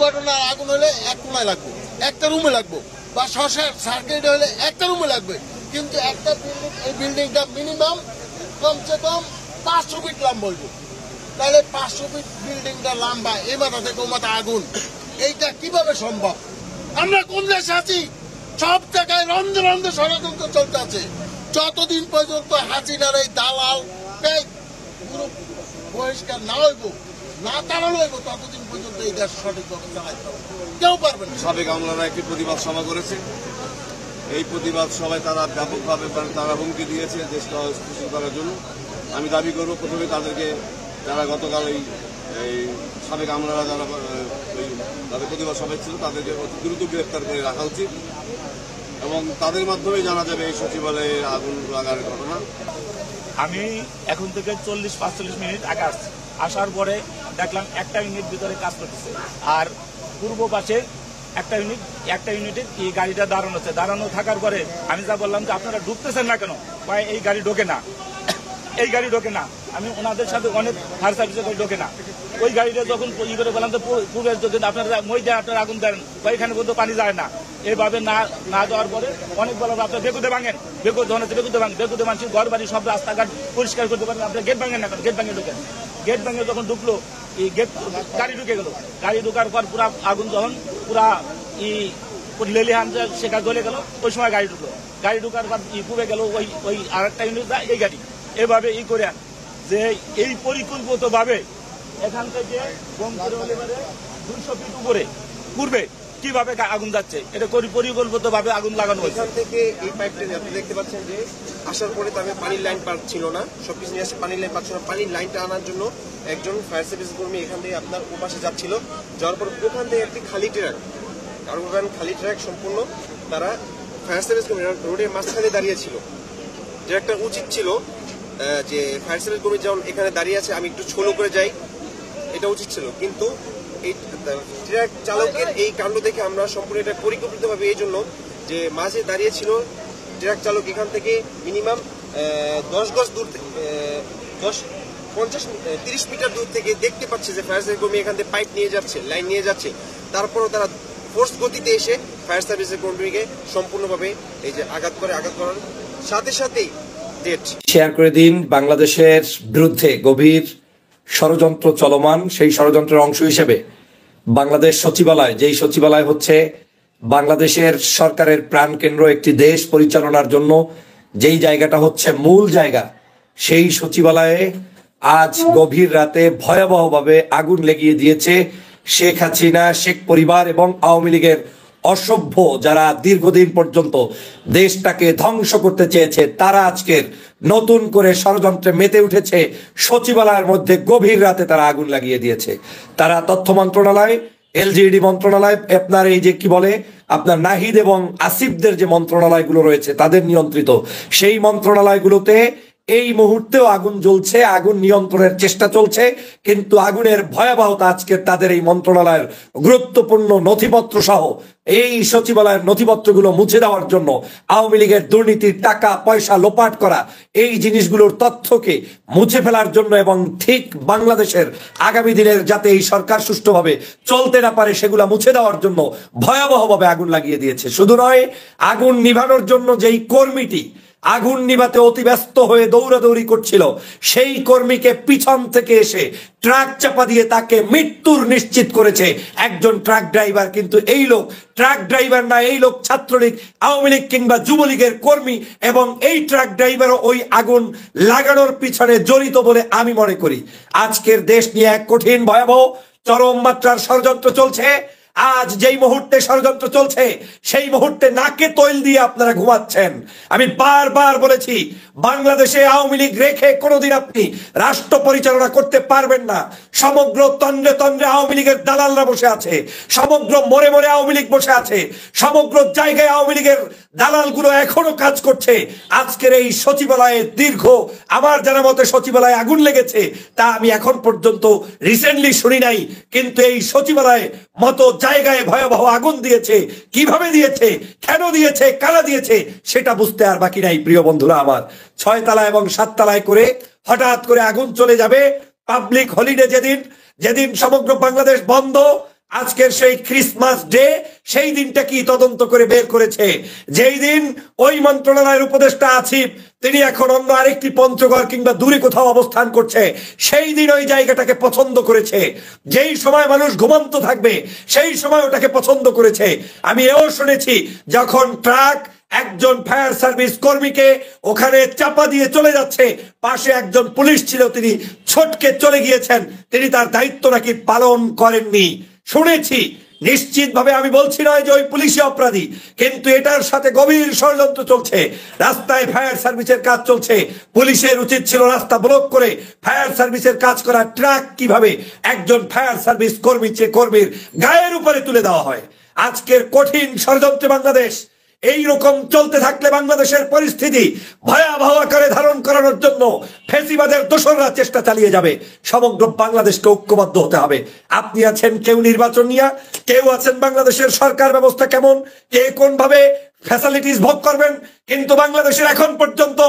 দুর্ঘটনার আগুন হলে এক কোনায় লাগবে, একটা রুমে লাগবে, বা শর্ট সার্কিট হলে একটা রুমে লাগবে। কিন্তু একটা বিল্ডিং, এই বিল্ডিংটা মিনিমাম কমসে কম 500 ফিট লম্বা হইব। তাহলে 500 ফিট বিল্ডিংটা লম্বা, এই মাথা থেকে ও মাথা আগুন, এইটা কিভাবে সম্ভব? আমরা কোন দেশে আছি? সব জায়গায় রন্ধে রন্ধে ষড়যন্ত্র চলতে আছে। যতদিন পর্যন্ত হাসিনার এই দালাল পুরো বহিষ্কার না হইব, না তাড়ানো হইব, ততদিন পর্যন্ত এই দেশ সঠিকভাবে চালাইতে হবে, কেউ পারবে না। সাবেক আমলারা একটি প্রতিবাদ সভা করেছে। এই প্রতিবাদ সভায় তারা ব্যাপকভাবে তারা হুমকি দিয়েছে দেশকে অস্থিতিশীল করার জন্য। আমি দাবি করব প্রথমে তাদেরকে, যারা গতকাল এই সাবেক আমলারা যারা তাদের প্রতিবাদ সভায় ছিল, তাদেরকে অতি দ্রুত গ্রেফতার করে রাখা উচিত এবং তাদের মাধ্যমে জানা যাবে এই সচিবালয়ে আগুন লাগার ঘটনা। আমি এখন থেকে 40-45 মিনিট আগে আসছি। আসার পরে দেখলাম একটা ইউনিট ভিতরে কাজ করতেছে, আর পূর্ব পাশে একটা ইউনিটে এই গাড়িটা দাঁড়ানো আছে। দাঁড়ানো থাকার পরে আমি যা বললাম যে আপনারা ঢুকতেছেন না কেন? এই গাড়ি ঢোকে না, এই গাড়ি ঢোকে না। আমি ওনাদের সাথে অনেক ফায়ার সার্ভিসের গাড়ি ঢোকে না। ওই গাড়িটা যখন ই করে বললাম যে পূর্বের যদি আপনারা মই দেন, আপনারা আগুন দেন, এখানে কিন্তু পানি যায় না। এইভাবে না যাওয়ার পরে অনেক বললাম আপনার বেগুদে ভাঙেন, বেগুদ ধরনের বেগুদে ভাঙেন, বেগুদে মানুষের ঘর বাড়ি সব রাস্তাঘাট পরিষ্কার করতে পারেন, আপনার গেট ভাঙেন না কেন? গেট ভাঙে ঢুকেন। গেট ভাঙে যখন ঢুকলো, এই গেট গাড়ি ঢুকে গেল। গাড়ি ঢুকার পর পুরা আগুন যখন পুরা লেলিহান সেটা জ্বলে গেল, ওই সময় গাড়ি ঢুকলো। গাড়ি ঢুকার পর পুড়ে গেল ওই আর একটা ইউনিট, এই গাড়ি। এভাবে করে যে এই পরিকল্পিতভাবে এখান থেকে বোম করে 200 ফিট উপরে পূর্বে কিভাবে আগুন যাচ্ছে, এটা পরিকল্পিতভাবে আগুন লাগানো হয়েছে। এখান থেকে এই পাইপটা আপনি দেখতে পাচ্ছেন যে আসার পরে তাদের পানির লাইন ছিল না, সবকিছু নিয়ে আসছে, পানির লাইন পাচ্ছিল না। পানির লাইনটা আনার জন্য একজন ফায়ার সার্ভিস কর্মী এখান থেকে আপনার ওপাশে যাচ্ছিল। যাওয়ার পর ওখান থেকে একটি খালি ট্রাক, কারণ খালি ট্রাক সম্পূর্ণ, তারা ফায়ার সার্ভিস কর্মী রোডের মাঝখানে দাঁড়িয়েছিল। যে একটা উচিত ছিল যে ফায়ার সার্ভিস কর্মী যেমন এখানে দাঁড়িয়ে আছে, আমি একটু ছোলো করে যাই, এটা উচিত ছিল। কিন্তু এই ট্রাক চালকের এই কাণ্ড দেখে আমরা সম্পূর্ণ এটা পরিকল্পিতভাবে, এই জন্য যে মাঝে দাঁড়িয়ে ছিল ট্রাক চালক, এখান থেকে মিনিমাম 10 গজ দূর, 30 মিটার দূর থেকে দেখতে পাচ্ছে যে ফায়ার সার্ভিস কর্মী এখান থেকে পাইপ নিয়ে যাচ্ছে, লাইন নিয়ে যাচ্ছে। তারপরও তারা ফোর্স গতিতে এসে ফায়ার সার্ভিসের কর্মীকে সম্পূর্ণভাবে এই যে আঘাত করার সাথে সাথেই ডেট। শেয়ার করে দিন। বাংলাদেশের বিরুদ্ধে গভীর ষড়যন্ত্র চলমান, সেই ষড়যন্ত্রের অংশ হিসেবে বাংলাদেশ সচিবালয়, যেই সচিবালয় হচ্ছে বাংলাদেশের সরকারের প্রাণকেন্দ্র, একটি দেশ পরিচালনার জন্য যেই জায়গাটা হচ্ছে মূল জায়গা, সেই সচিবালয়ে আজ গভীর রাতে ভয়াবহভাবে আগুন লেগিয়ে দিয়েছে শেখ হাসিনা, শেখ পরিবার এবং আওয়ামী লীগের অসভ্য যারা দীর্ঘদিন পর্যন্ত দেশটাকে ধ্বংস করতে চেয়েছে। তারা আজকের নতুন করে ষড়যন্ত্রে মেতে উঠেছে। সচিবালয়ের মধ্যে গভীর রাতে তারা আগুন লাগিয়ে দিয়েছে। তারা তথ্য মন্ত্রণালয়, এলজিইডি মন্ত্রণালয়, আপনার এই যে কি বলে আপনার নাহিদ এবং আসিফদের যে মন্ত্রণালয়গুলো রয়েছে তাদের নিয়ন্ত্রিত, সেই মন্ত্রণালয়গুলোতে এই মুহূর্তেও আগুন জ্বলছে, আগুন নিয়ন্ত্রণের চেষ্টা চলছে। কিন্তু আগুনের ভয়াবহতা আজকে তাদের এই মন্ত্রণালয়ের গুরুত্বপূর্ণ নথিপত্র সহ এই সচিবালয়ের নথিপত্রগুলো মুছে দেওয়ার জন্য আওয়ামী লীগের দুর্নীতির টাকা পয়সা লোপাট করা এই জিনিসগুলোর তথ্যকে মুছে ফেলার জন্য এবং ঠিক বাংলাদেশের আগামী দিনের যাতে এই সরকার সুষ্ঠুভাবে চলতে না পারে সেগুলা মুছে দেওয়ার জন্য ভয়াবহভাবে আগুন লাগিয়ে দিয়েছে। শুধু নয়, আগুন নিভানোর জন্য যেই কর্মীটি আগুন নিভাতে অতি ব্যস্ত হয়ে দৌড়াদৌড়ি করছিল, সেই কর্মীকে পিছন থেকে এসে ট্রাক চাপা দিয়ে তাকে মৃত্যুর নিশ্চিত করেছে একজন ট্রাক ড্রাইভার। কিন্তু এই লোক ট্রাক ড্রাইভার না, এই লোক ছাত্রলীগ, আওয়ামী লীগ কিংবা যুবলীগের কর্মী, এবং এই ট্রাক ড্রাইভারও ওই আগুন লাগানোর পিছনে জড়িত বলে আমি মনে করি। আজকের দেশ নিয়ে এক কঠিন ভয়াবহ চরম মাত্রার ষড়যন্ত্র চলছে। আজ যেই মুহূর্তে ষড়যন্ত্র চলছে সেই মুহূর্তে নাকে তৈল দিয়ে আপনারা ঘুমাচ্ছেন। আমি বারবার বলেছি, বাংলাদেশে আওয়ামী লীগ রেখে কোনোদিন আপনি রাষ্ট্র পরিচালনা করতে পারবেন না। সমগ্র তন্দ্রে তন্দ্রে আওয়ামী লীগের দালালরা বসে আছে, সমগ্র মোড়ে মোড়ে আওয়ামী লীগ বসে আছে, সমগ্র জায়গায় আওয়ামী লীগের দালালগুলো এখনো কাজ করছে। আজকের এই সচিবালয়ে দীর্ঘ, আমার জানা মতে সচিবালয়ে আগুন লেগেছে তা আমি এখন পর্যন্ত রিসেন্টলি শুনি নাই। কিন্তু এই সচিবালয়ে মতো জায়গায় ভয়াবহ আগুন দিয়েছে, কিভাবে দিয়েছে, কেন দিয়েছে, কারা দিয়েছে সেটা বুঝতে আর বাকি নাই। প্রিয় বন্ধুরা আমার, 6 তলা এবং 7 তলায় করে হঠাৎ করে আগুন চলে যাবে পাবলিক হলিডে যেদিন, যেদিন সমগ্র বাংলাদেশ বন্ধ, আজকের সেই ক্রিসমাস ডে, সেই দিনটা কি তদন্ত করে বের করেছে? যেই দিন ওই মন্ত্রণালয়ের উপদেষ্টা আসিফ তিনি এখন অন্য আরেকটি পঞ্চগড় কিংবা দূরে কোথাও অবস্থান করছে, সেই দিন ওই জায়গাটাকে পছন্দ করেছে। যেই সময় মানুষ ঘুমন্ত থাকবে সেই সময় ওটাকে পছন্দ করেছে। আমি এও শুনেছি যখন ট্রাক একজন ফায়ার সার্ভিস কর্মীকে ওখানে চাপা দিয়ে চলে যাচ্ছে, পাশে একজন পুলিশ ছিল, তিনি ছটকে চলে গিয়েছেন, তিনি তার দায়িত্ব নাকি পালন করেননি। শুনেছি, নিশ্চিতভাবে আমি বলছি নয় যে ওই পুলিশই অপরাধী, কিন্তু এটার সাথে গভীর ষড়যন্ত্র চলছে। রাস্তায় ফায়ার সার্ভিসের কাজ চলছে, পুলিশের উচিত ছিল রাস্তা ব্লক করে ফায়ার সার্ভিসের কাজ করা ট্রাক কিভাবে একজন ফায়ার সার্ভিস কর্মীর গায়ের উপরে তুলে দেওয়া হয়। আজকের কঠিন ষড়যন্ত্রে বাংলাদেশ এই রকম চলতে থাকলে বাংলাদেশের পরিস্থিতি ভয়াবহ আকারে ধারণ করানোর জন্য ফেসিবাদের দোসররা চেষ্টা চালিয়ে যাবে। সমগ্র বাংলাদেশকে ঐক্যবদ্ধ হতে হবে। আপনি আছেন কেউ নির্বাচন নিয়ে, কেউ আছেন বাংলাদেশের সরকার ব্যবস্থা কেমন, কে কোন ভাবে ফ্যাসিলিটিস ভোগ করবেন, কিন্তু বাংলাদেশের এখন পর্যন্ত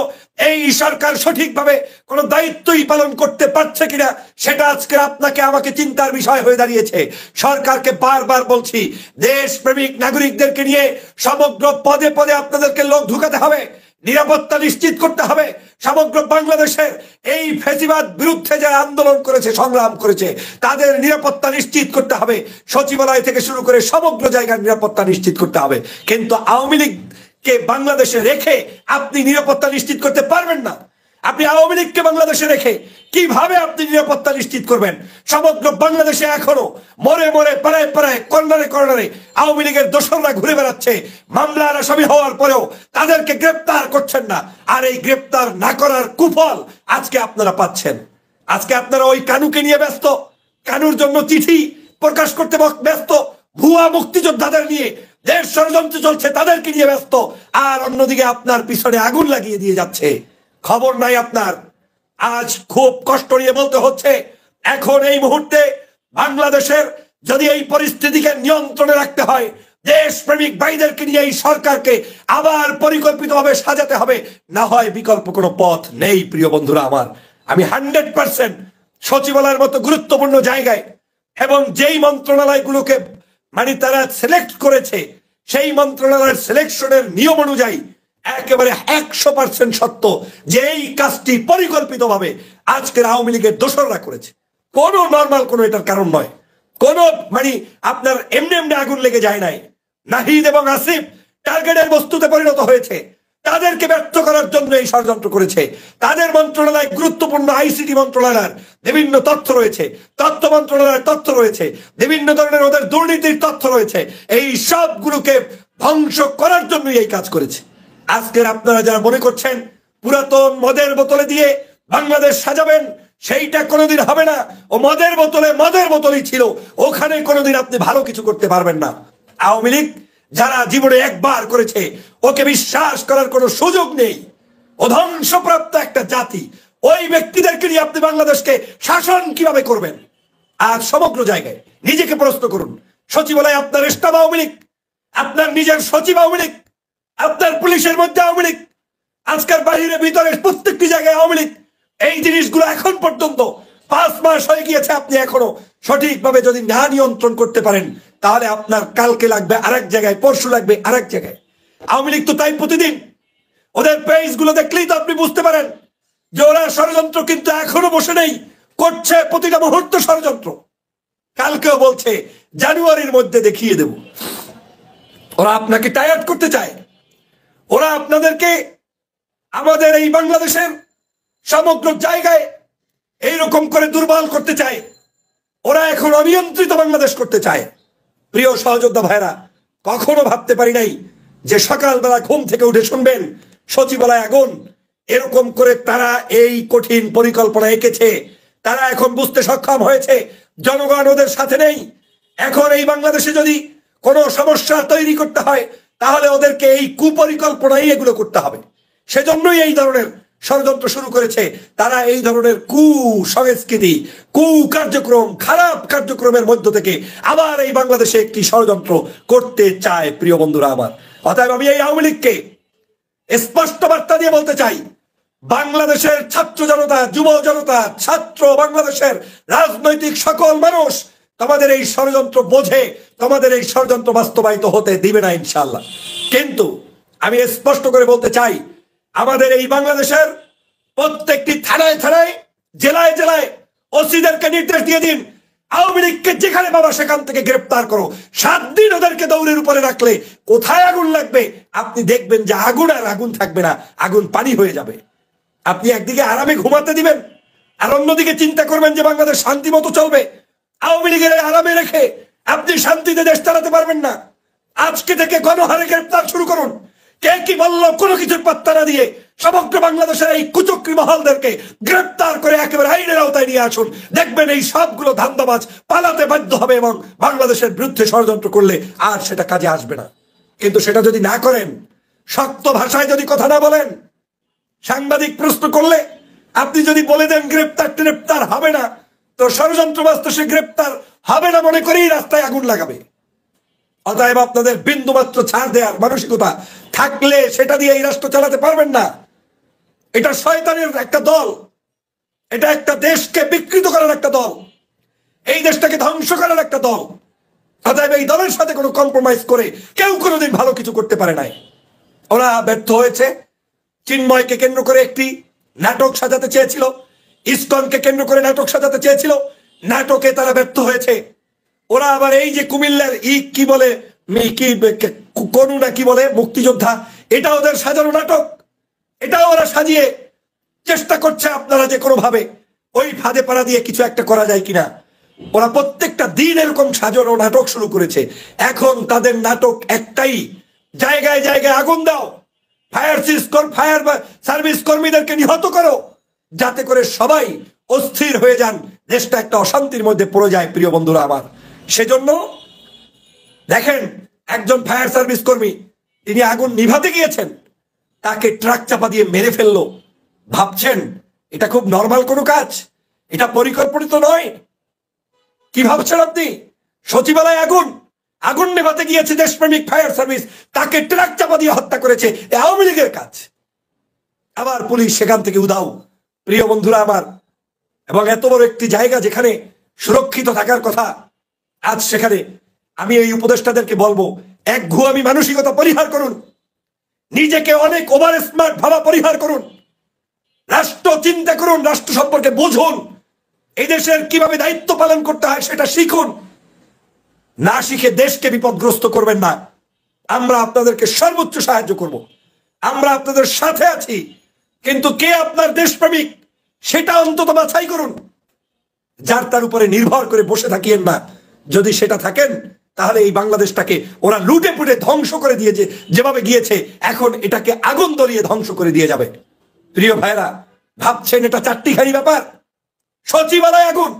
এই সরকার সঠিকভাবে কোন দায়িত্বই পালন করতে পারছে কিনা সেটা আজকে আপনাকে আমাকে চিন্তার বিষয় হয়ে দাঁড়িয়েছে। সরকারকে বারবার বলছি, দেশপ্রেমিক নাগরিকদেরকে নিয়ে সমগ্র পদে পদে আপনাদেরকে লোক ঢুকাতে হবে, নিরাপত্তা নিশ্চিত করতে হবে। সমগ্র বাংলাদেশের এই ফ্যাসিবাদ বিরুদ্ধে যারা আন্দোলন করেছে, সংগ্রাম করেছে, তাদের নিরাপত্তা নিশ্চিত করতে হবে। সচিবালয় থেকে শুরু করে সমগ্র জায়গার নিরাপত্তা নিশ্চিত করতে হবে। কিন্তু আওয়ামী লীগকে বাংলাদেশে রেখে আপনি নিরাপত্তা নিশ্চিত করতে পারবেন না। আপনি আওয়ামী লীগকে বাংলাদেশে রেখে কিভাবে আপনি নিরাপত্তা নিশ্চিত করবেন? সমগ্র বাংলাদেশে এখনো মরে মরে পাড়ায় পাড়ায় কর্নারে কর্নারে আওয়ামী লীগের দোসররা ঘুরে বেড়াচ্ছে। মামলার আসামি হওয়ার পরেও তাদেরকে গ্রেপ্তার করছেন না। আর এই গ্রেপ্তার না করার কুফল আজকে আপনারা পাচ্ছেন। আজকে আপনারা ওই কানুকে নিয়ে ব্যস্ত, কানুর জন্য চিঠি প্রকাশ করতে ব্যস্ত, ভুয়া মুক্তিযোদ্ধাদের নিয়ে দেশ ষড়যন্ত্র চলছে তাদেরকে নিয়ে ব্যস্ত, আর অন্যদিকে আপনার পিছনে আগুন লাগিয়ে দিয়ে যাচ্ছে। খবর নাই আপনার। আজ খুব কষ্ট নিয়ে বলতে হচ্ছে, এখন এই মুহূর্তে বাংলাদেশের যদি এই পরিস্থিতিকে নিয়ন্ত্রণে রাখতে হয়, দেশপ্রেমিক ভাইদেরকে নিয়ে এই সরকারকে আবার পরিকল্পিতভাবে সাজাতে হবে, না হয় বিকল্প কোনো পথ নেই। প্রিয় বন্ধুরা আমার, আমি 100% সচিবালয়ের মতো গুরুত্বপূর্ণ জায়গায় এবং যেই মন্ত্রণালয়গুলোকে তারা সিলেক্ট করেছে, সেই মন্ত্রণালয়ের সিলেকশনের নিয়ম অনুযায়ী একেবারে 100% সত্য যে এই কাজটি পরিকল্পিতভাবে আজকের আওয়ামী লীগের দোসররা করেছে। কোনো নর্মাল কোনো এটার কারণ নয়। কোন আপনার এমনি এমনি আগুন লেগে যায় নাই। নাহিদ এবং আসিফ টার্গেটের বস্তুতে পরিণত হয়েছে। তাদেরকে ব্যর্থ করার জন্য এই ষড়যন্ত্র করেছে। তাদের মন্ত্রণালয় গুরুত্বপূর্ণ, আইসিটি মন্ত্রণালয়ের বিভিন্ন তথ্য রয়েছে, তথ্য মন্ত্রণালয়ের তথ্য রয়েছে, বিভিন্ন ধরনের ওদের দুর্নীতির তথ্য রয়েছে। এই সবগুলোকে ধ্বংস করার জন্যই এই কাজ করেছে। আজকের আপনারা যারা মনে করছেন পুরাতন মদের বোতলে দিয়ে বাংলাদেশ সাজাবেন, সেইটা কোনোদিন হবে না। ও মদের বোতলই ছিল, ওখানে কোনোদিন আপনি ভালো কিছু করতে পারবেন না। আওয়ামী লীগ যারা জীবনে একবার করেছে, ওকে বিশ্বাস করার কোনো সুযোগ নেই। ও ধ্বংসপ্রাপ্ত একটা জাতি। ওই ব্যক্তিদেরকে নিয়ে আপনি বাংলাদেশকে শাসন কিভাবে করবেন? আজ সমগ্র জায়গায় নিজেকে প্রশ্ন করুন। সচিবালয় আপনার স্টাফ আওয়ামী লীগ, আপনার নিজের সচিব আওয়ামী লীগ, আপনার পুলিশের মধ্যে আওয়ামী লীগ, আজকের বাহিরে ভিতরে প্রত্যেকটি জায়গায় আওয়ামী লীগ। এই জিনিসগুলো এখন পর্যন্ত 5 মাস হয়ে গিয়েছে। আপনি এখনো সঠিকভাবে যদি না নিয়ন্ত্রণ করতে পারেন, তাহলে আপনার কালকে লাগবে আরেক জায়গায়, পরশু লাগবে আরেক জায়গায়। আওয়ামী লীগ তো তাই প্রতিদিন। ওদের পেজ গুলো দেখলেই তো আপনি বুঝতে পারেন যে ওরা ষড়যন্ত্র কিন্তু এখনো বসে নেই, করছে প্রতিটা মুহূর্ত ষড়যন্ত্র। কালকেও বলছে জানুয়ারির মধ্যে দেখিয়ে দেব। ওরা আপনাকে টায়ার্ড করতে চায়। ওরা আপনাদেরকে আমাদের এই বাংলাদেশের সমগ্র জায়গায় এইরকম করে দুর্বল করতে চায়। ওরা এখন অনিয়ন্ত্রিত বাংলাদেশ করতে চায়। প্রিয় সহযোদ্ধা ভাইরা, কখনো ভাবতে পারি নাই যে সকালবেলা ঘুম থেকে উঠে শুনবেন সচিবালয় আগুন। এরকম করে তারা এই কঠিন পরিকল্পনা এঁকেছে। তারা এখন বুঝতে সক্ষম হয়েছে জনগণ ওদের সাথে নেই। এখন এই বাংলাদেশে যদি কোনো সমস্যা তৈরি করতে হয়, তাহলে ওদেরকে এই কুপরিকল্পনাই এগুলো করতে হবে। সেজন্যই এই ধরনের ষড়যন্ত্র শুরু করেছে। তারা এই ধরনের কুসংস্কৃতি, কার্যক্রম, খারাপ কার্যক্রমের মধ্য থেকে আবার এই বাংলাদেশে একটি ষড়যন্ত্র করতে চায়। প্রিয় বন্ধুরা আমার, অতএব আমি এই আওয়ামী লীগকে স্পষ্ট বার্তা দিয়ে বলতে চাই, বাংলাদেশের ছাত্র জনতা, যুব জনতা, ছাত্র, বাংলাদেশের রাজনৈতিক সকল মানুষ তোমাদের এই ষড়যন্ত্র বোঝে, তোমাদের এই ষড়যন্ত্র বাস্তবায়িত হতে দিবে না ইনশাআল্লাহ। কিন্তু আমি স্পষ্ট করে বলতে চাই, আমাদের এই বাংলাদেশের প্রত্যেকটি থানায় থানায়, জেলায় জেলায় ওসিদেরকে নির্দেশ দিয়ে দিন, আওয়ামী লীগকে যেখানে পাবা সেখান থেকে গ্রেপ্তার করো। 7 দিন ওদেরকে দৌড়ের উপরে রাখলে কোথায় আগুন লাগবে আপনি দেখবেন যে আগুন আর আগুন থাকবে না, আগুন পানি হয়ে যাবে। আপনি একদিকে আরামে ঘুমাতে দিবেন, আর অন্যদিকে চিন্তা করবেন যে বাংলাদেশ শান্তি মতো চলবে। আওয়ামী লীগের আরামে রেখে আপনি শান্তিতে দেশ চালাতে পারবেন না। আজকে থেকে গণহারে গ্রেপ্তার শুরু করুন। কে কি বললো কোনো কিছুর পাত্তা না দিয়ে সমগ্র বাংলাদেশের এই কুচক্রী মহলদেরকে গ্রেপ্তার করে একেবারে আইনের আওতায় নিয়ে আসুন। দেখবেন এই সবগুলো ধান্দাবাজ পালাতে বাধ্য হবে এবং বাংলাদেশের বিরুদ্ধে ষড়যন্ত্র করলে আর সেটা কাজে আসবে না। কিন্তু সেটা যদি না করেন, শক্ত ভাষায় যদি কথা না বলেন, সাংবাদিক প্রশ্ন করলে আপনি যদি বলে দেন গ্রেপ্তার হবে না, তো ষড়যন্ত্রবাজ তো সে গ্রেপ্তার হবে না মনে করেই রাস্তায় আগুন লাগাবে। অতএব আপনাদের বিন্দুমাত্র ছাড় দেওয়ার মানসিকতা থাকলে সেটা দিয়ে এই রাষ্ট্র চালাতে পারবেন না। এটা শয়তানের একটা দল, এটা একটা দেশকে বিকৃত করার একটা দল, এই দেশটাকে ধ্বংস করার একটা দল। অতএব এই দলের সাথে কোনো কম্প্রোমাইজ করে কেউ কোনোদিন ভালো কিছু করতে পারে নাই। ওরা ব্যর্থ হয়েছে। চিন্ময়কে কেন্দ্র করে একটি নাটক সাজাতে চেয়েছিল, ইসকনকে কেন্দ্র করে নাটক সাজাতে চেয়েছিল, নাটকে তারা ব্যর্থ হয়েছে। ওরা আবার এই যে কুমিল্লার কি বলে কোনু না কি বলে মুক্তিযোদ্ধা, এটা ওদের সাজানো নাটক, এটাও ওরা সাজিয়ে চেষ্টা করছে আপনারা যে কোনো ভাবে ওই ফাঁদে পাড়া দিয়ে কিছু একটা করা যায় কিনা। ওরা প্রত্যেকটা দিন এরকম সাজানো নাটক শুরু করেছে। এখন তাদের নাটক একটাই, জায়গায় জায়গায় আগুন দাও, ফায়ার সার্ভিস কর্মীদেরকে নিহত করো, যাতে করে সবাই অস্থির হয়ে যান, দেশটা একটা অশান্তির মধ্যে পড়ে যায়। প্রিয় বন্ধুরা আমার, সেজন্য দেখেন একজন ফায়ার সার্ভিস কর্মী তিনি আগুন নিভাতে গিয়েছেন, তাকে ট্রাক চাপা দিয়ে মেরে ফেললো। ভাবছেন এটা খুব নর্মাল কোনো কাজ? এটা পরিকল্পিত নয়? কি ভাবছেন আপনি? সচিবালয়ে আগুন নেভাতে গিয়েছে দেশপ্রেমিক ফায়ার সার্ভিস, তাকে ট্রাক চাপা দিয়ে হত্যা করেছে আওয়ামী লীগের কাজ। আবার পুলিশ সেখান থেকে উধাও। প্রিয় বন্ধুরা আমার, এবং এত বড় একটি জায়গা যেখানে সুরক্ষিত থাকার কথা, আজ সেখানে আমি এই উপদেষ্টাদেরকে বলবো, এক ঘুয়ামি মানসিকতা পরিহার করুন, নিজেকে অনেক ওভার স্মার্ট ভাবা পরিহার করুন, রাষ্ট্র চিন্তা করুন, রাষ্ট্র সম্পর্কে বুঝুন, এই দেশের কিভাবে দায়িত্ব পালন করতে হয় সেটা শিখুন। না শিখে দেশকে বিপদগ্রস্ত করবেন না। আমরা আপনাদেরকে সর্বোচ্চ সাহায্য করব, আমরা আপনাদের সাথে আছি, কিন্তু কে আপনার দেশপ্রেমিক সেটা অন্তত বাছাই করুন। যার তার উপরে নির্ভর করে বসে থাকিয়েন না। যদি সেটা থাকেন তাহলে এই বাংলাদেশটাকে ওরা লুটে পুটে ধ্বংস করে দিয়েছে, যেভাবে গিয়েছে এখন এটাকে আগুন ধরিয়ে ধ্বংস করে দিয়ে যাবে। প্রিয় ভাইরা, ভাবছেন এটা চারটিখানি ব্যাপার? সচিবালয় আগুন,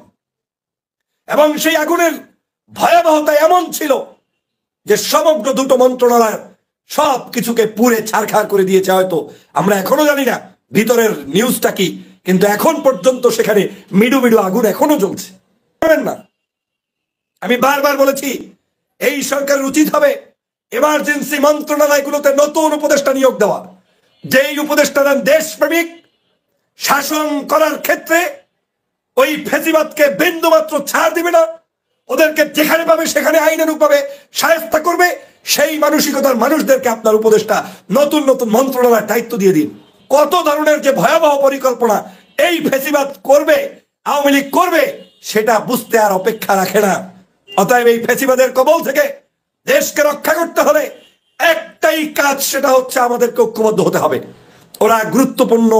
এবং সেই আগুনের ভয়াবহতা এমন ছিল যে সমগ্র দুটো মন্ত্রণালয়ের সব কিছুকে পুড়ে ছারখার করে দিয়েছে। হয়তো আমরা এখনো জানি না ভিতরের নিউজটা কি, কিন্তু এখন পর্যন্ত সেখানে মিডু আগুন এখনো জ্বলছে না। আমি বারবার বলেছি, এই সরকারের উচিত হবে এমার্জেন্সি মন্ত্রণালয়গুলোতে নতুন উপদেষ্টা নিয়োগ দেওয়া, যেই উপদেষ্টারা দেশপ্রেমিক, শাসন করার ক্ষেত্রে ওই ফেসিবাদকে বিন্দুমাত্র ছাড় দিবে না, ওদেরকে যেখানে পাবে সেখানে আইনানুগভাবে শায়েস্তা করবে, সেই মানসিকতার মানুষদেরকে আপনার উপদেষ্টা নতুন নতুন মন্ত্রণালয়ের দায়িত্ব দিয়ে দিন। কত ধরনের যে ভয়াবহ পরিকল্পনা এই ফেসিবাদ করবে, আওয়ামী লীগ করবে, সেটা বুঝতে আর অপেক্ষা রাখে না। অতএব এই ফেসিবাদের কবল থেকে দেশকে রক্ষা করতে হলে একটাই কাজ, সেটা হচ্ছে আমাদেরকে ঐক্যবদ্ধ হতে হবে। ওরা গুরুত্বপূর্ণ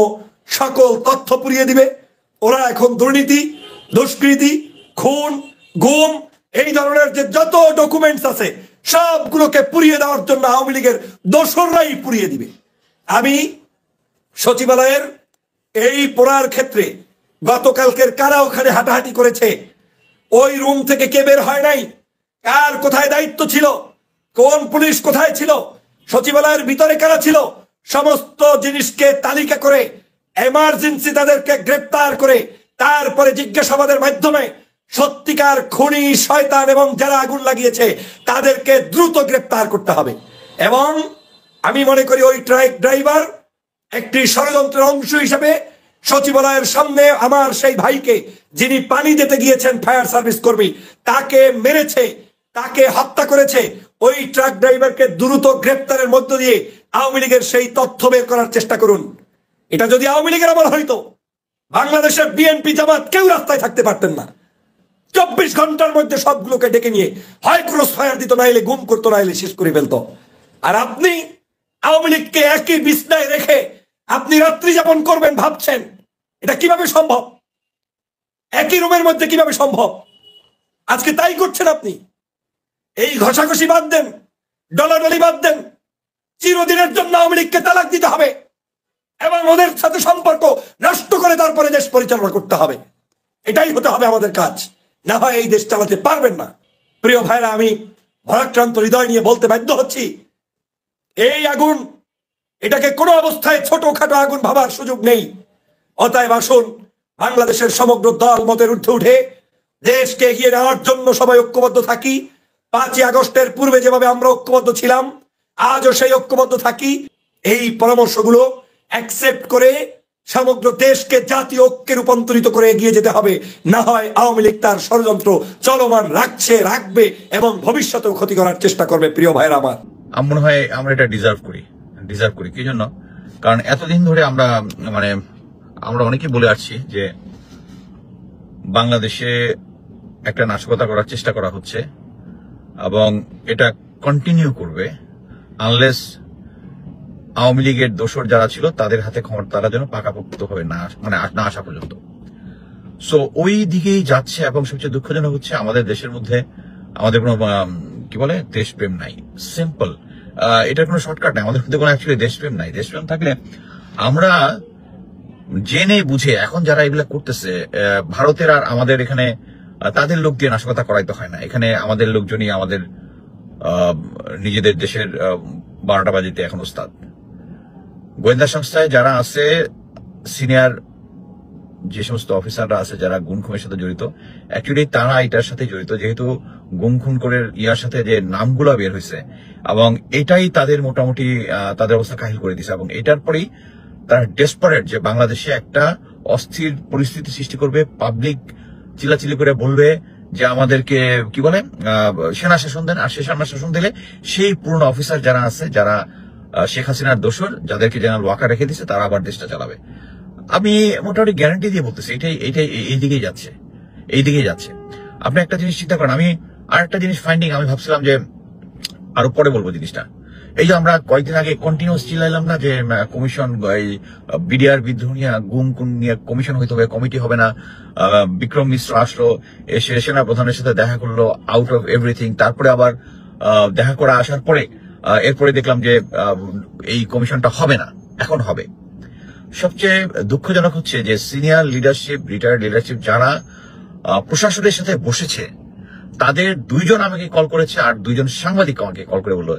সকল তথ্য পুড়িয়ে দিবে। ওরা এখন দুর্নীতি, দুষ্কৃতি, খুন, গুম, এই ধরনের যে যত ডকুমেন্টস আছে সবগুলোকে পুড়িয়ে দেওয়ার জন্য আওয়ামী লীগের দোসররাই পুড়িয়ে দিবে। আমি সচিবালয়ের এই পোড়ার ক্ষেত্রে গতকালকের কারা ওখানে হাঁটাহাঁটি করেছে, ওই রুম থেকে কে বের হয় নাই, কার কোথায় দায়িত্ব ছিল, কোন পুলিশ কোথায় ছিল, সচিবালয়ের ভিতরে কারা ছিল, সমস্ত জিনিসকে তালিকা করে এমার্জেন্সি তাদেরকে গ্রেপ্তার করে তারপরে জিজ্ঞাসাবাদের মাধ্যমে সত্যিকার খুনি, শয়তান এবং যারা আগুন লাগিয়েছে তাদেরকে দ্রুত গ্রেপ্তার করতে হবে। এবং আমি মনে করি ওই ট্রাক ড্রাইভার একটি ষড়যন্ত্রের অংশ হিসেবে সচিবালয়ের সামনে আমার সেই ভাইকে, যিনি পানি দিতে গিয়েছেন ফায়ার সার্ভিস কর্মী, তাকে মেরেছে, তাকে হত্যা করেছে। ওই ট্রাক ড্রাইভারকে দ্রুত গ্রেপ্তারের মধ্য দিয়ে আওয়ামী লীগের সেই তথ্য বের করার চেষ্টা করুন। এটা যদি আওয়ামী লীগের আমল হইতো, বাংলাদেশের বিএনপি জামাত কেউ রাস্তায় থাকতে পারতেন না। 24 ঘন্টার মধ্যে সবগুলোকে ডেকে নিয়ে হয় ক্রস ফায়ার দিত, নাইলে গুম করতো, নাইলে শেষ করে ফেলতো। আর আপনি আওয়ামী লীগকে একই বিছনায় রেখে আপনি রাত্রি যাপন করবেন ভাবছেন, এটা কিভাবে সম্ভব? একই রুমের মধ্যে কিভাবে সম্ভব? আজকে তাই করছেন আপনি। এই ঘষাঘষি বাদ দেন, ডলাডলি বাদ দেন। চিরদিনের জন্য আওয়ামী লীগকে তালাক দিতে হবে এবং ওদের সাথে সম্পর্ক নষ্ট করে তারপরে দেশ পরিচালনা করতে হবে। এটাই হতে হবে আমাদের কাজ, না হয় এই দেশ চালাতে পারবেন না। প্রিয় ভাইরা, আমি ভারাক্রান্ত হৃদয় নিয়ে বলতে বাধ্য হচ্ছি, এই আগুন, এটাকে কোনো অবস্থায় ছোটখাটো আগুন ভাবার সুযোগ নেই। অতএব আসুন, বাংলাদেশের সমগ্র দল মতের ঊর্ধ্বে উঠে দেশকে এগিয়ে নেওয়ার জন্য সবাই ঐক্যবদ্ধ থাকি। 5ই আগস্টের পূর্বে যেভাবে আমরা ঐক্যবদ্ধ ছিলাম, আজও সেই ঐক্যবদ্ধ থাকি। এই পরামর্শগুলো অ্যাকসেপ্ট করে সমগ্র দেশকে জাতীয় ঐক্যে রূপান্তরিত করে এগিয়ে যেতে হবে। না হয় আওয়ামী লীগ তার ষড়যন্ত্র চলমান রাখবে এবং ভবিষ্যতেও ক্ষতি করার চেষ্টা করবে। প্রিয় ভাইরা আমার, আমার মনে হয় আমরা এটা ডিজার্ভ করি। কি জন্য? কারণ এতদিন ধরে আমরা অনেকেই বলে আসছি যে বাংলাদেশে একটা নাশকতা করার চেষ্টা করা হচ্ছে এবং এটা কন্টিনিউ করবে আনলেস আওয়ামী লীগের দোসর যারা ছিল তাদের হাতে ক্ষমতা তারা যেন পাকাপোক্ত হয়ে না আসা পর্যন্ত। সো ওই দিকেই যাচ্ছে এবং সবচেয়ে দুঃখজনক হচ্ছে আমাদের দেশের মধ্যে আমাদের কোনো দেশপ্রেম নাই। সিম্পল, এটার কোনো শর্টকাট নাই। আমাদের মধ্যে কোনো অ্যাকচুয়ালি দেশপ্রেম নাই। দেশপ্রেম থাকলে আমরা জেনে বুঝে, এখন যারা এগুলা করতেছে, ভারতের আর আমাদের এখানে তাদের লোক দিয়ে নাশকতা করাইতে হয় না। এখানে আমাদের লোকজনই আমাদের নিজেদের দেশের 12টা বাজিতে এখন ওস্তাদ। গোয়েন্দা সংস্থায় যারা আছে, সিনিয়র যে সমস্ত অফিসাররা আছে যারা গুম খুনের সাথে জড়িত, অ্যাকচুয়ালি তারা এটার সাথে জড়িত, যেহেতু গুম খুন করে ইয়ার সাথে যে নামগুলা বের হয়েছে এবং এটাই তাদের মোটামুটি তাদের অবস্থা কাহিল করে দিছে। এবং এটার পরেই তারা ডেসপারেট যে বাংলাদেশে একটা অস্থির পরিস্থিতি সৃষ্টি করবে, পাবলিক চিল্লাচিল্লি করে বলবে যে আমাদেরকে সেনা শাসন দেন। আর সেনা শাসন দিলে সেই পুরনো অফিসার যারা আছে, যারা শেখ হাসিনার দোসর, যাদেরকে জেনারেল ওয়াকার রেখে দিচ্ছে, তারা আবার দেশটা চালাবে। আমি মোটামুটি গ্যারান্টি দিয়ে বলতেছি এইটাই এই দিকেই যাচ্ছে। আপনি একটা জিনিস চিন্তা করেন, আমি আরেকটা জিনিস ফাইন্ডিং আমি ভাবছিলাম যে আরো পরে বলবো জিনিসটা। এই যে আমরা কয়েকদিন আগে কন্টিনিউস চিল্লাইলাম না যে কমিশন, বিডিআর বিদ্রোহ নিয়ে, গুম খুন নিয়ে কমিশন হইতে হবে, কমিটি হবে না। বিক্রম মিশ্র আসলো, এসে সেনা প্রধানের সাথে দেখা করলো, আউট অফ এভরিথিং। তারপরে আবার দেখা করে আসার পরে এরপরে দেখলাম যে এই কমিশনটা হবে না, এখন হবে। সবচেয়ে দুঃখজনক হচ্ছে যে সিনিয়র লিডারশিপ, রিটায়ার্ড লিডারশিপ যারা প্রশাসনের সাথে বসেছে, তাদের 2 জন আমাকে কল করেছে আর 2 জন সাংবাদিক আমাকে কল করে বললো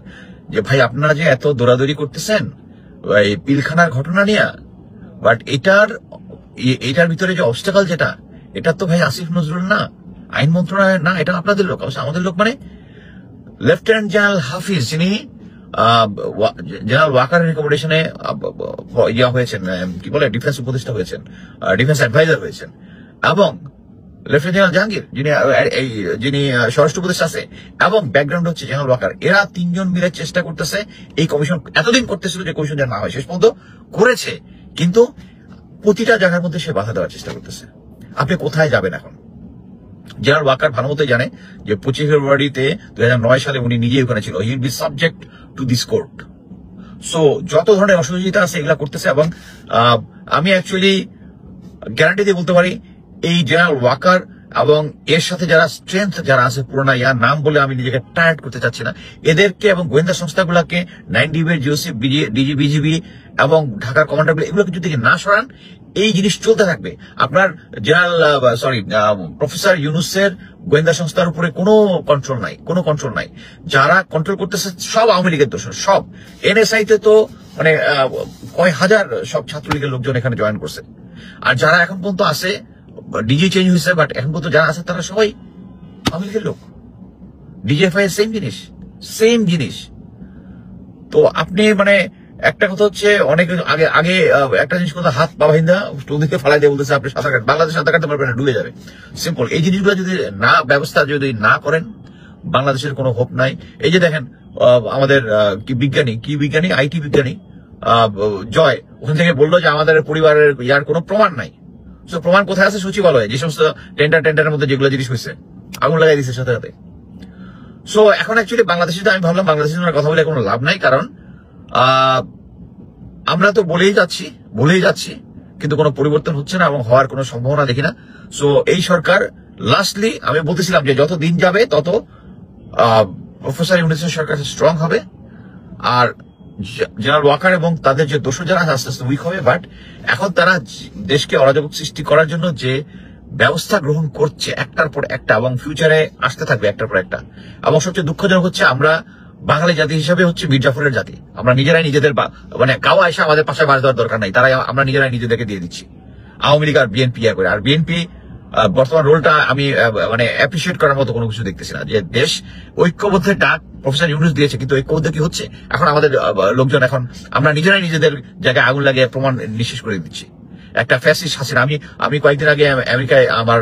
যে ভাই, আপনারা যে এত দৌড়াদৌড়ি করতেছেন এই পিলখানার ঘটনা নিয়ে, বাট এটার ভিতরে যে অবস্টাকল যেটা, এটা তো ভাই আসিফ নজরুল না, আইন মন্ত্রণালয় না, এটা আপনাদের লোক। আমাদের লোক মানে লেফটেন্যান্ট জেনারেল হাফিজ, যিনি জেনারেল ওয়াকারের রিকমেন্ডেশনে হয়েছেন, ডিফেন্স উপদেষ্টা হয়েছেন, ডিফেন্স অ্যাডভাইজার হয়েছেন, এবং লেফটেন্যান্ট জেনারেল জাহাঙ্গীর যিনি স্বরাষ্ট্র উপদেষ্টা আছে, এবং ব্যাকগ্রাউন্ড হচ্ছে জেনারেল ওয়াকার। এরা 3 জন মিলে চেষ্টা করতেছে এই কমিশন, এতদিন করতেছিল যে কমিশন যেন না হয়, শেষ পর্যন্ত করেছে, কিন্তু প্রতিটা জায়গার মধ্যে সে বাধা দেওয়ার চেষ্টা করতেছে। আপনি কোথায় যাবেন এখন? জেনারেল ওয়াকার ভালো মতোই জানে যে 25 ফেব্রুয়ারিতে 2009 সালে উনি নিজেই ওখানে ছিল। He will be subject to this court. So যত ধরনের অসহযোগিতা আছে এগুলা করতেছে। এবং আমি অ্যাকচুয়ালি গ্যারান্টি দিয়ে বলতে পারি, এই জেনারেল ওয়াকার এবং এর সাথে যারা স্ট্রেংথ যারা আছে, পুরোনা ইয়ার নাম বলে আমি নিজেকে টায়ার্ড করতে চাচ্ছি না, এদেরকে এবং গোয়েন্দা সংস্থাগুলোকে 9DB, জিওসি, বিজিবি এবং ঢাকার কমান্ডার, এগুলোকে যদি না সরান, এই জিনিস চলতে থাকবে। আপনার প্রফেসর ইউনুসের গোয়েন্দা সংস্থার উপরে কোনো কন্ট্রোল নাই। যারা কন্ট্রোল করতেছে সব আওয়ামী লীগের দোষর। সব NSI তে তো কয় হাজার সব ছাত্রলীগের লোকজন এখানে জয়েন করছে। আর যারা এখন পর্যন্ত আছে, ডিজি চেঞ্জ হয়েছে, বাট এখন পর্যন্ত যারা আছে তারা সবাই আওয়ামী লীগের লোক। ডিজিএফআই সেম জিনিস। তো আপনি একটা কথা হচ্ছে অনেক আগে আগে একটা জিনিস কথা, হাত পা বাহিন্দা নদীতে ফালাই দিয়ে বলতেছে আপনি সাঁতার কাটবেন, বাংলাদেশ সাঁতার কাটতে পারবেন না, ডুবে যাবে। সিম্পল। এই জিনিসগুলো যদি না ব্যবস্থা যদি না করেন, বাংলাদেশের কোনো হোপ নাই। এই যে দেখেন আমাদের বিজ্ঞানী আইটি বিজ্ঞানী জয় ওখান থেকে বললো যে আমাদের পরিবারের ইয়ার কোনো প্রমাণ নাই। তো প্রমাণ কোথায় আছে? সচিবালয়ে। যে সমস্ত টেন্ডারের মধ্যে যেগুলো জিনিস হয়েছে আগুন লাগাই দিচ্ছে সাথে সাথে। সো এখন অ্যাকচুয়ালি বাংলাদেশে আমি ভাবলাম বাংলাদেশের জন্য কথা বলে কোনো লাভ নাই, কারণ আমরা তো বলেই যাচ্ছি কিন্তু কোনো পরিবর্তন হচ্ছে না এবং হওয়ার কোনো সম্ভাবনা দেখি না। সো এই সরকার লাস্টলি আমি বলতেছিলাম যে যত দিন যাবে তত প্রফেসর ইউনূসের সরকার স্ট্রং হবে আর জেনারেল ওয়াকার এবং তাদের যে দোষর যারা আস্তে আস্তে উইক হবে। বাট এখন তারা দেশকে অরাজক সৃষ্টি করার জন্য যে ব্যবস্থা গ্রহণ করছে একটার পর একটা এবং ফিউচারে আসতে থাকবে একটার পর একটা। এবং সবচেয়ে দুঃখজনক হচ্ছে আমরা বাঙালি জাতি হিসাবে হচ্ছে মীর জাফরের জাতি। আমরা নিজেরাই নিজেদের মানে কাওয়া এসে আমাদের পাশে বাজ দেওয়ার দরকার নাই, তারাই আমরা নিজেরাই নিজেদেরকে দিয়ে দিচ্ছি। আওয়ামী লীগ আর বিএনপি করে। আর বিএনপি বর্তমান রোলটা আমি মানে অ্যাপ্রিসিয়েট করার মতো কোনো কিছু দেখতেছি না। যে দেশ ঐক্যবদ্ধের ডাক প্রফেসর ইউনূস দিয়েছে, কিন্তু ঐক্যবদ্ধ কি হচ্ছে? এখন আমাদের লোকজন এখন আমরা নিজেরাই নিজেদের জায়গায় আগুন লাগিয়ে প্রমাণ নিঃশেষ করে দিচ্ছি। একটা ফ্যাসিস্ট হাসিনা। আমি কয়েকদিন আগে আমেরিকায় আমার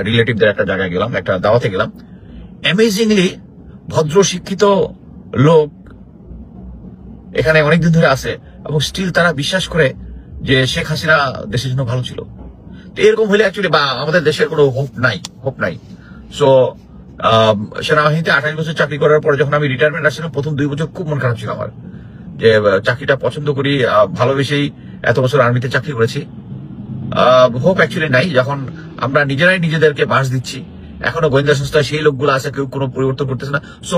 রিলেটিভদের একটা জায়গায় গেলাম, একটা দাওয়াতে গেলাম। অ্যামেজিংলি ভদ্র শিক্ষিত লোক এখানে অনেকদিন ধরে আছে এবং স্টিল তারা বিশ্বাস করে যে শেখ হাসিনা দেশের জন্য ভালো ছিল। তো এরকম হলে অ্যাকচুয়ালি বা আমাদের দেশের কোনো হোপ নাই। সো সেনাবাহিনীতে 28 বছর চাকরি করার পরে যখন আমি রিটায়ারমেন্ট আসছিলাম, প্রথম 2 বছর খুব মন খারাপ ছিল আমার, যে চাকরিটা পছন্দ করি, ভালোবেসেই এত বছর আর্মিতে চাকরি করেছি। হোপ অ্যাকচুয়ালি নাই। যখন আমরা নিজেরাই নিজেদেরকে বাস দিচ্ছি, এখনো গোয়েন্দা সংস্থায় সেই লোকগুলো আছে, কেউ কোনো পরিবর্তন করতেছে না। সো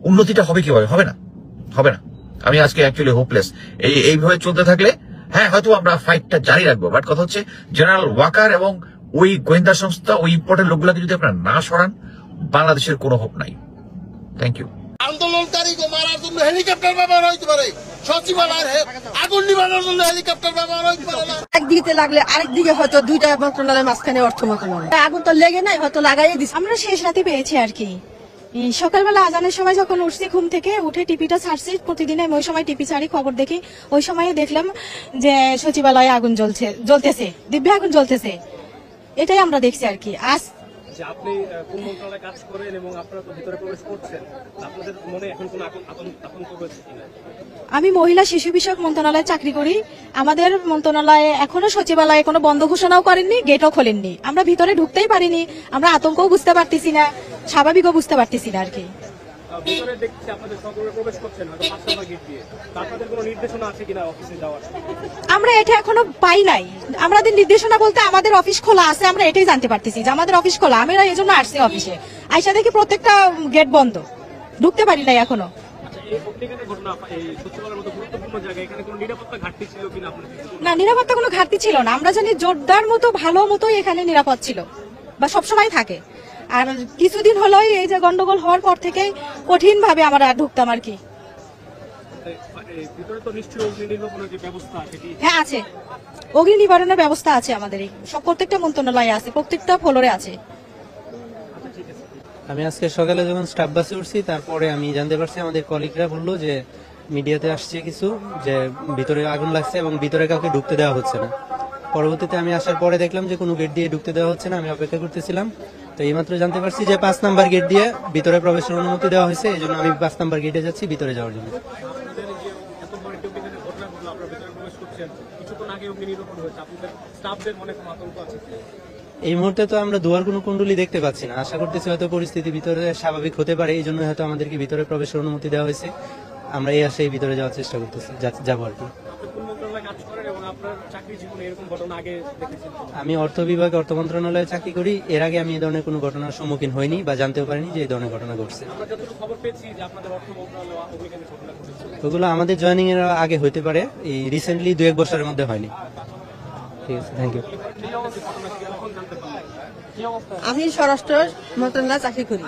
উন্নতিটা হবে কিভাবে? হবে না। আমি আজকে অ্যাকচুয়ালি হোপলেস। এইভাবে চলতে থাকলে হ্যাঁ হয়তো আমরা ফাইটটা জারি রাখবো, বাট কথা হচ্ছে জেনারেল ওয়াকার এবং ওই গোয়েন্দা সংস্থা ওই ইম্পর্টেন্ট লোকগুলোকে যদি আপনারা না সরান, বাংলাদেশের কোনো হোপ নাই। Thank you. আন্দোলনকারীকে মারার জন্য হেলিকপ্টার ব্যবহার হইতে পারে, সচিবালয়ের আগুন নিবানোর জন্য হেলিকপ্টার ব্যবহার হইতে পারে না। একদিকে লাগলে আরেকদিকে হয়তো দুইটা মন্ত্রণালয়ের মাঝখানে অর্থ মন্ত্রণালয়, আগুন তো লেগে নাই, হয়তো লাগাই দিচ্ছে। আমরা শেষ রাতে পেয়েছি আর কি। সকালবেলা আজানের সময় যখন উঠছি, ঘুম থেকে উঠে টিপিটা ছাড়ছি, প্রতিদিন আমি ওই সময় টিপি ছাড়ি, খবর দেখি। ওই সময় দেখলাম যে সচিবালয়ে আগুন জ্বলতেছে, দিব্যে আগুন জ্বলতেছে। এটাই আমরা দেখছি আর কি। আজ যে আপনি কোন মন্ত্রণালয়ে কাজ করেন এবং আপনারা তো ভিতরে প্রবেশ করছেন, আপনাদের মনে এখন কোন আতঙ্ক রয়েছে কিনা? আমি মহিলা শিশু বিষয়ক মন্ত্রণালয়ে চাকরি করি। আমাদের মন্ত্রণালয়ে এখনো সচিবালয়ে কোনো বন্ধ ঘোষণাও করেননি, গেটও খোলেননি। আমরা ভিতরে ঢুকতেই পারিনি। আমরা আতঙ্কও বুঝতে পারতেছি না, স্বাভাবিকও বুঝতে পারতেছি না আর কি। ভিতরে দেখছি আপনাদের সকলে প্রবেশ করছেন হয়তো 5 নম্বর গেট দিয়ে। আপনাদের কোনো নির্দেশনা আছে কিনা অফিসে যাওয়ার? আমরা এটা এখনো পাই নাই। আমাদের নির্দেশনা বলতে আমাদের অফিস খোলা আছে, আমরা এটাই জানতে পারতেছি যে আমাদের অফিস খোলা। আমরা এই জন্য আসছি অফিসে। আইসা দেখি প্রত্যেকটা গেট বন্ধ, ঢুকতে পারি নাই এখনো। না, নিরাপত্তা কোনো ঘাটতি ছিল না। আমরা জানি জোরদার মতো ভালো মতোই এখানে নিরাপদ ছিল বা সবসময় থাকে। আর কিছুদিন হলো এই যে গন্ডগোল হওয়ার পর থেকে কঠিন ভাবে আমরা ঢুকতাম আর কি। হ্যাঁ আছে, অগ্নি নিবারণের ব্যবস্থা আছে আমাদের এই সব প্রত্যেকটা মন্ত্রণালয়ে আছে, প্রত্যেকটা ফ্লোরে আছে। আমি আজকে সকালে যখন স্টাফ বাসে উঠছি, তারপরে আমি জানতে পারছি আমাদের কলিগরা বললো যে মিডিয়াতে আসছে কিছু, যে ভিতরে আগুন লাগছে এবং ভিতরে কাউকে ঢুকতে দেওয়া হচ্ছে না। পরবর্তীতে আমি আসার পরে দেখলাম যে কোনো গেট দিয়ে ঢুকতে দেওয়া হচ্ছে না। আমি অপেক্ষা করতেছিলাম, তো এইমাত্র জানতে পারছি যে 5 নাম্বার গেট দিয়ে ভিতরে প্রবেশের অনুমতি দেওয়া হয়েছে। এই জন্য আমি 5 নাম্বার গেটে যাচ্ছি ভিতরে যাওয়ার জন্য। এই মুহূর্তে তো আমরা দুয়ার কোনো কুণ্ডলি দেখতে পাচ্ছি না। আশা করতেছি হয়তো পরিস্থিতি ভিতরে স্বাভাবিক হতে পারে, এই জন্য হয়তো আমাদেরকে ভিতরে প্রবেশের অনুমতি দেওয়া হয়েছে। আমরা এই আশায় ভিতরে যাওয়ার চেষ্টা করতেছি, যাবো আর কি। আমি অর্থ বিভাগে অর্থ মন্ত্রণালয়ে চাকরি করি। এর আগে আমি এই ধরনের কোনো ঘটনার সম্মুখীন হইনি বা জানতেও পারিনি যে এই ধরনের ঘটনা ঘটছে। ওগুলো আমাদের জয়েনিং এর আগে হইতে পারে, এই রিসেন্টলি 2-1 বছরের মধ্যে হয়নি। ঠিক আছে, থ্যাংক ইউ। আমি স্বরাষ্ট্র মন্ত্রণালয়ে চাকরি করি।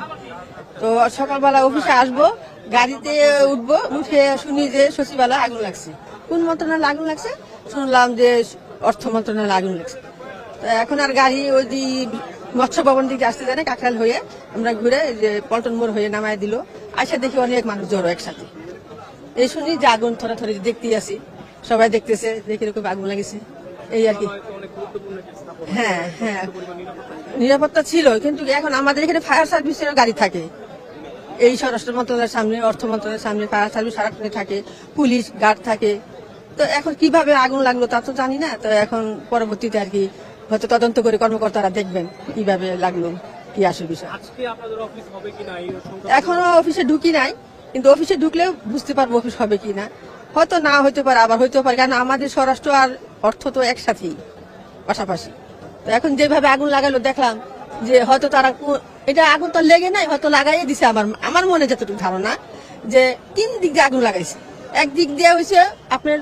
তো সকালবেলা অফিসে আসবো, গাড়িতে উঠবো, উঠে শুনি যে সচিবালয়ে আগুন লাগছে। কোন মন্ত্রণালয়ে আগুন লাগছে শুনলাম যে অর্থ মন্ত্রণালয়ে আগুন লাগছে। তো এখন আর গাড়ি ওই যে মৎস্য ভবন দিকে আসতে জানে কাকরাইল হয়ে আমরা ঘুরে যে পল্টন মোড় হয়ে নামায় দিল। আইসা দেখি অনেক মানুষ জড়ো একসাথে। এই শুনি যে আগুন থরাথরি দেখতে আসি, সবাই দেখতেছে যে কিরকম আগুন লাগেছে, এই আর কি। হ্যাঁ হ্যাঁ, নিরাপত্তা ছিল, কিন্তু এখন আমাদের এখানে ফায়ার সার্ভিসের গাড়ি থাকে, এই স্বরাষ্ট্র মন্ত্রণালয়ের সামনে, অর্থ মন্ত্রণালয়ের সামনে ফায়ার সার্ভিস সারাক্ষণে থাকে, পুলিশ গার্ড থাকে। তো এখন কিভাবে আগুন লাগলো তা তো জানি না। তো এখন পরবর্তীতে আর কি হয়তো তদন্ত করে কর্মকর্তারা দেখবেন কিভাবে লাগলো, কি আসল বিষয়। এখনো অফিসে ঢুকি নাই, কিন্তু অফিসে ঢুকলেও বুঝতে পারবো অফিস হবে কি না। হয়তো না হইতে পারে, আবার হইতে পারে, কারণ আমাদের স্বরাষ্ট্র আর অর্থ তো একসাথেই পাশাপাশি। তো এখন যেভাবে আগুন লাগালো দেখলাম যে হয়তো তারা এটা আগুন তো লেগে নাই, হয়তো লাগাইয়ে দিছে। আমার মনে যতটুকু ধারণা যে 3 দিক দিয়ে আগুন লাগাইছে। একদিক দিয়ে হয়েছে আপনার